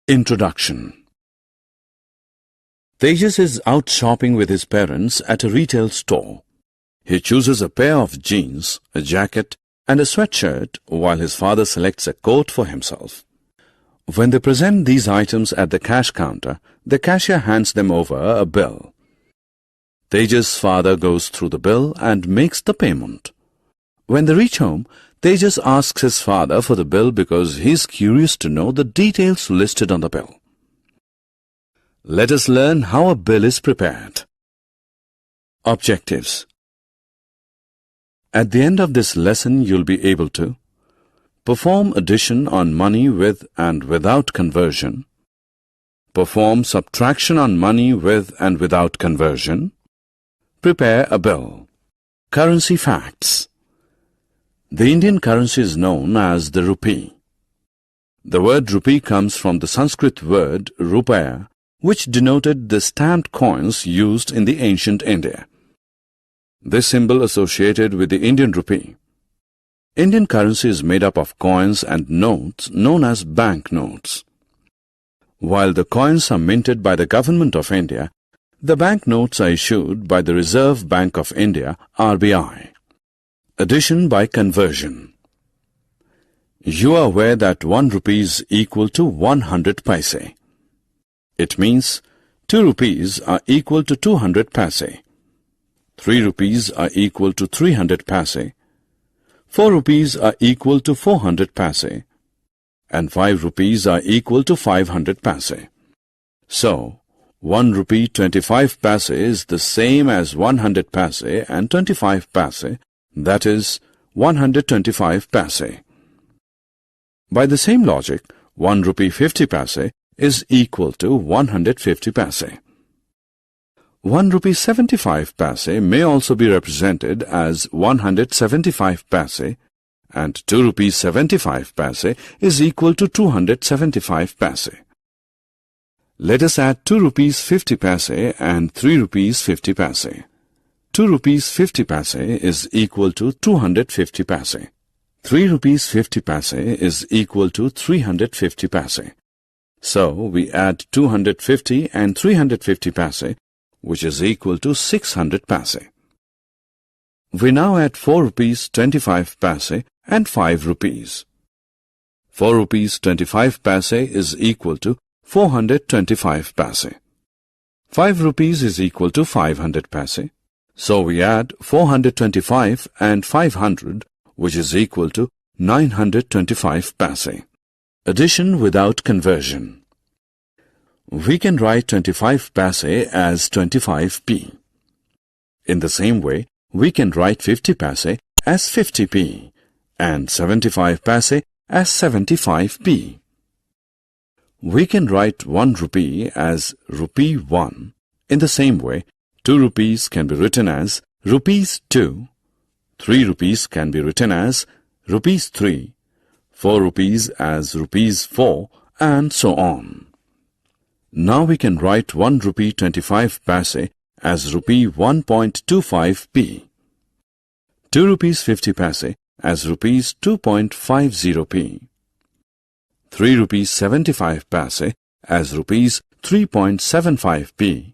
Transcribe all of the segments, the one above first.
Introduction. Tejas is out shopping with his parents at a retail store. He chooses a pair of jeans, a jacket, and a sweatshirt while his father selects a coat for himself. When they present these items at the cash counter, the cashier hands them over a bill. Tejas' father goes through the bill and makes the payment. When they reach home, Tejas asks his father for the bill because he is curious to know the details listed on the bill. Let us learn how a bill is prepared. Objectives. At the end of this lesson, you'll be able to perform addition on money with and without conversion, perform subtraction on money with and without conversion, prepare a bill. Currency facts. The Indian currency is known as the rupee. The word rupee comes from the Sanskrit word rupaya, which denoted the stamped coins used in the ancient India. This symbol associated with the Indian rupee. Indian currency is made up of coins and notes known as bank notes. While the coins are minted by the Government of India, the bank notes are issued by the Reserve Bank of India, RBI. Addition by conversion. You are aware that 1 rupee is equal to 100 paise. It means 2 rupees are equal to 200 paise, 3 rupees are equal to 300 paise, 4 rupees are equal to 400 paise, and 5 rupees are equal to 500 paise. So, 1 rupee 25 paise is the same as 100 paise and 25 paise, that is 125 paise. By the same logic, 1 rupee 50 paise is equal to 150 paise. 1 rupee 75 paise may also be represented as 175 paise, and 2 rupees 75 paise is equal to 275 paise. Let us add 2 rupees 50 paise and 3 rupees 50 paise. 2 rupees 50 paise is equal to 250 paise. 3 rupees 50 paise is equal to 350 paise. So, we add 250 and 350 paise, which is equal to 600 paise. We now add 4 rupees 25 paise and 5 rupees. 4 rupees 25 paise is equal to 425 paise. 5 rupees is equal to 500 paise. So we add 425 and 500, which is equal to 925 paise. Addition without conversion. We can write 25 paise as 25p. In the same way, we can write 50 paise as 50p and 75 paise as 75p. We can write 1 rupee as rupee 1. In the same way, 2 rupees can be written as rupees 2, 3 rupees can be written as rupees 3, 4 rupees as rupees 4, and so on. Now we can write 1 rupee 25 paise as rupee 1.25p, 2 rupees 50 paise as rupees 2.50p, 3 rupees 75 paise as rupees 3.75p,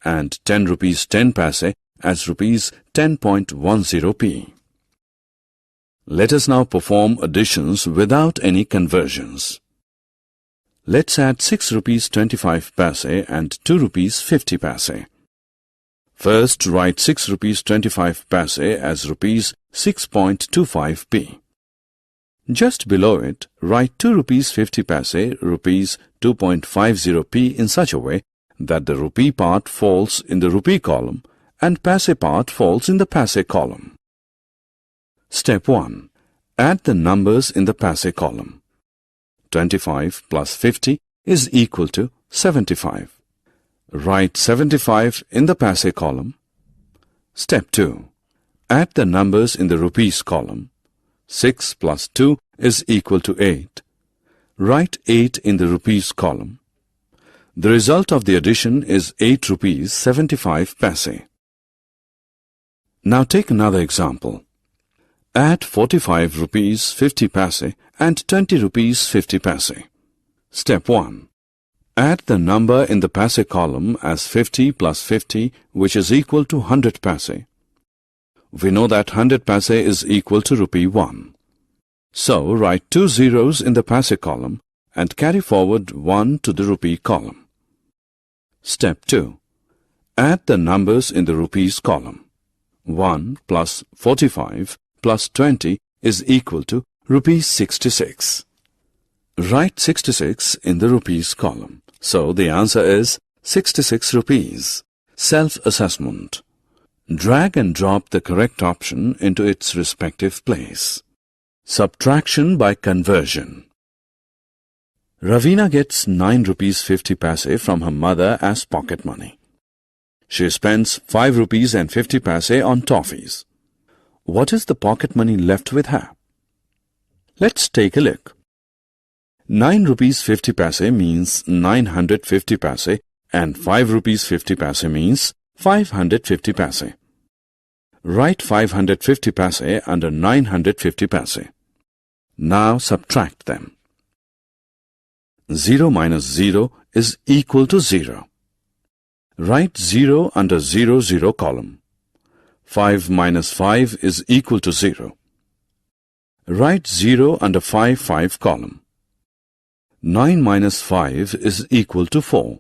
and 10 rupees 10 paise as rupees 10.10p. Let us now perform additions without any conversions. Let's add 6 rupees 25 paise and 2 rupees 50 paise. First, write 6 rupees 25 paise as rupees 6.25p. Just below it, write 2 rupees 50 paise, rupees 2.50p in such a way that the rupee part falls in the rupee column and paise part falls in the paise column. Step 1. Add the numbers in the paise column. 25 plus 50 is equal to 75. Write 75 in the paise column. Step 2. Add the numbers in the rupees column. 6 plus 2 is equal to 8. Write 8 in the rupees column. The result of the addition is 8 rupees 75 paise. Now take another example. Add 45 rupees 50 paise and 20 rupees 50 paise. Step 1. Add the number in the paise column as 50 plus 50, which is equal to 100 paise. We know that 100 paise is equal to rupee 1. So write 2 zeros in the paise column and carry forward 1 to the rupee column. Step 2. Add the numbers in the rupees column. 1 plus 45 plus 20 is equal to rupees 66. Write 66 in the rupees column. So the answer is 66 rupees. Self-assessment. Drag and drop the correct option into its respective place. Subtraction by conversion. Ravina gets 9 rupees 50 paise from her mother as pocket money. She spends 5 rupees and 50 paise on toffees. What is the pocket money left with her? Let's take a look. 9 rupees 50 paise means 950 paise and 5 rupees 50 paise means 550 paise. Write 550 paise under 950 paise. Now subtract them. 0 minus 0 is equal to 0. Write 0 under 0, 0 column. 5 minus 5 is equal to 0. Write 0 under 5, 5 column. 9 minus 5 is equal to 4.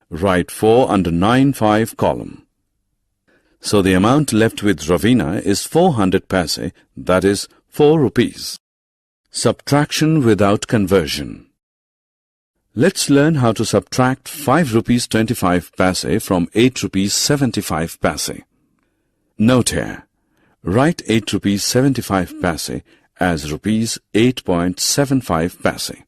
Write 4 under 9, 5 column. So the amount left with Ravina is 400 paise, that is 4 rupees. Subtraction without conversion. Let's learn how to subtract 5 rupees 25 paise from 8 rupees 75 paise. Note here, write 8 rupees 75 paise as rupees 8.75 paise.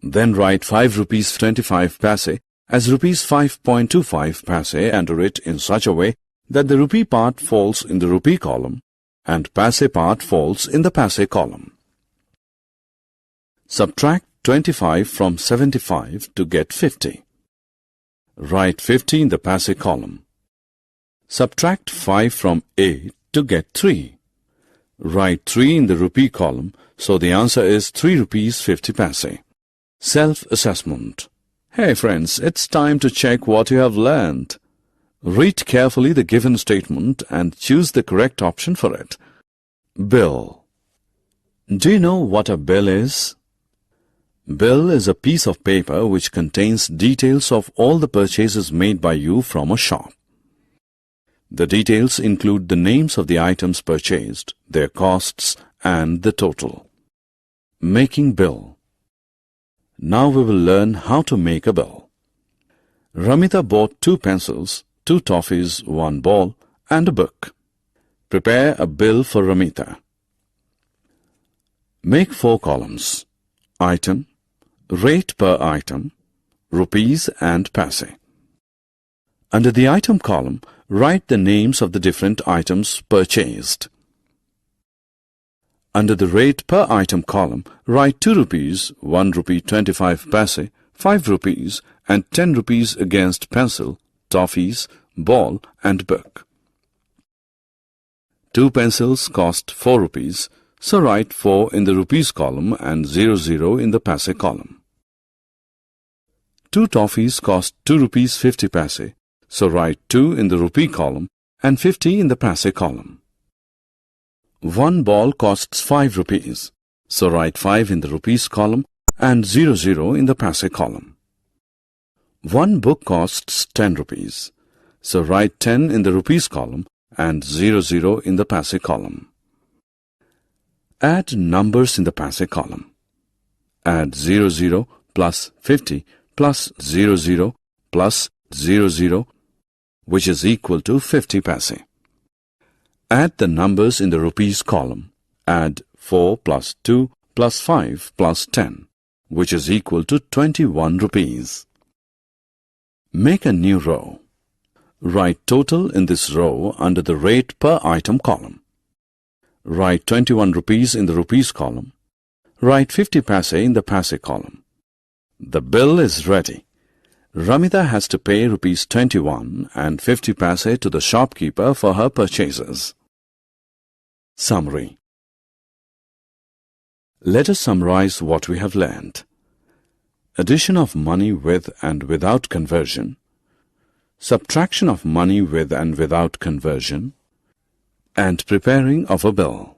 Then write 5 rupees 25 paise as rupees 5.25 paise and write in such a way that the rupee part falls in the rupee column and paise part falls in the paise column. Subtract 25 from 75 to get 50. Write 50 in the paise column. Subtract 5 from 8 to get 3. Write 3 in the rupee column, so the answer is 3 rupees 50 paise. Self-assessment. Hey friends, it's time to check what you have learned. Read carefully the given statement and choose the correct option for it. Bill. Do you know what a bill is? Bill is a piece of paper which contains details of all the purchases made by you from a shop. The details include the names of the items purchased, their costs, and the total. Making bill. Now we will learn how to make a bill. Ramita bought 2 pencils, 2 toffees, 1 ball, and a book. Prepare a bill for Ramita. Make 4 columns. Item, rate per item, rupees and paise. Under the item column, write the names of the different items purchased. Under the rate per item column, write 2 rupees, 1 rupee 25 paise, 5 rupees and 10 rupees against pencil, toffees, ball and book. 2 pencils cost 4 rupees, so write 4 in the rupees column and 00 in the paise column. 2 toffees cost 2 rupees 50 paise, so write 2 in the rupee column and 50 in the paise column. 1 ball costs 5 rupees, so write 5 in the rupees column and 00 in the paise column. 1 book costs 10 rupees, so write 10 in the rupees column and 00 in the paise column. Add numbers in the paise column. Add 00 plus 50 plus 00 plus 00, which is equal to 50 paise. Add the numbers in the rupees column. Add 4 plus 2 plus 5 plus 10, which is equal to 21 rupees. Make a new row. Write total in this row under the rate per item column. Write 21 rupees in the rupees column. Write 50 paise in the paise column. The bill is ready. Ramita has to pay rupees 21 and 50 paise to the shopkeeper for her purchases. Summary. Let us summarize what we have learned. addition of money with and without conversion, subtraction of money with and without conversion, and preparing of a bill.